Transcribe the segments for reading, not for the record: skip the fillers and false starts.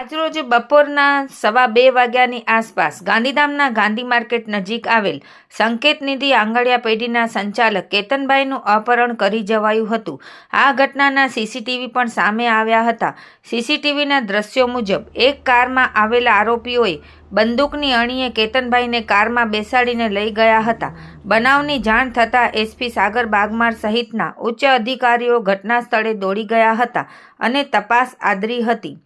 આજરોજ બપોરના 1:15 વાગ્યાની આસપાસ ગાંધીધામના ગાંધી માર્કેટ નજીક આવેલ સંકેત નિધિ આંગણિયા પેઢીના સંચાલક કેતનભાઈનું અપહરણ કરી જવાયું હતું. આ ઘટનાના સીસીટીવી પણ સામે આવ્યા હતા. સીસીટીવીના દ્રશ્યો મુજબ એક કારમાં આવેલા આરોપીઓએ બંદૂકની અણીએ કેતનભાઈને કારમાં બેસાડીને લઈ ગયા હતા. બનાવની જાણ થતાં એસપી સાગર બાગમાર સહિતના ઉચ્ચ અધિકારીઓ ઘટના સ્થળે દોડી ગયા હતા અને તપાસ આદરી હતી.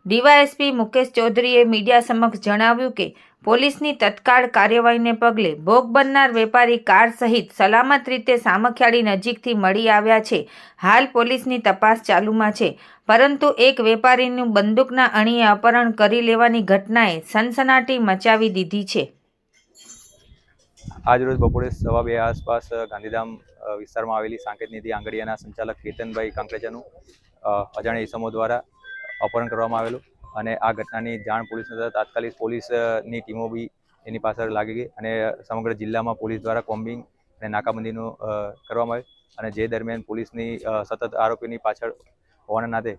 ડીવાયએસપી મુકેશ ચૌધરીએ મીડિયા સમક્ષ જણાવ્યું કે પોલીસની તત્કાળ કાર્યવાહીને પગલે ભોગ બનનાર વેપારી કાર સહિત સલામત રીતે સામખિયાળી નજીકથી મળી આવ્યા છે. હાલ પોલીસની તપાસ ચાલુમાં છે, પરંતુ એક વેપારીનું બંદૂકના અણીએ અપહરણ કરી લેવાની ઘટનાએ સનસનાટી મચાવી દીધી છે. આજરોજ બપોરે 2:15 આસપાસ ગાંધીધામ વિસ્તારમાં આવેલી સાંકેત નિધિ આંગણિયાના સંચાલક કેતનભાઈ કાંકરેજાનું અજાણ્યા ઇસમો દ્વારા અપહરણ કરવામાં આવેલું અને આ ઘટનાની જાણ પોલીસને થતાં તાત્કાલિક પોલીસની ટીમો બી એની પાછળ લાગી ગઈ અને સમગ્ર જિલ્લામાં પોલીસ દ્વારા કોમ્બિંગ અને નાકાબંધીનું કરવામાં આવ્યું. અને જે દરમિયાન પોલીસની સતત આરોપીની પાછળ હોવાના નાતે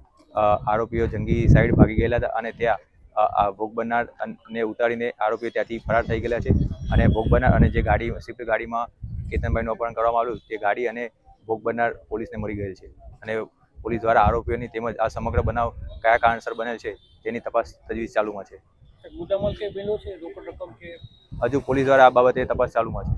આરોપીઓ જંગી સાઈડ ભાગી ગયેલા હતા અને ત્યાં ભોગ બનનારને ઉતારીને આરોપીઓ ત્યાંથી ફરાર થઈ ગયેલા છે. અને ભોગ બનનાર અને જે ગાડી સ્વિફ્ટ ગાડીમાં કેતનભાઈનું અપહરણ કરવામાં આવ્યું તે ગાડી અને ભોગ બનનાર પોલીસને મળી ગયેલ છે. અને પોલીસ દ્વારા આરોપીઓની તેમજ આ સમગ્ર બનાવ કયા કારણસર બનેલ છે તેની તપાસ તજવીજ ચાલુમાં છે. મુદ્દામાલ કે બિલો છે, રોકડ રકમ કે હજુ પોલીસ દ્વારા આ બાબતે તપાસ ચાલુમાં છે.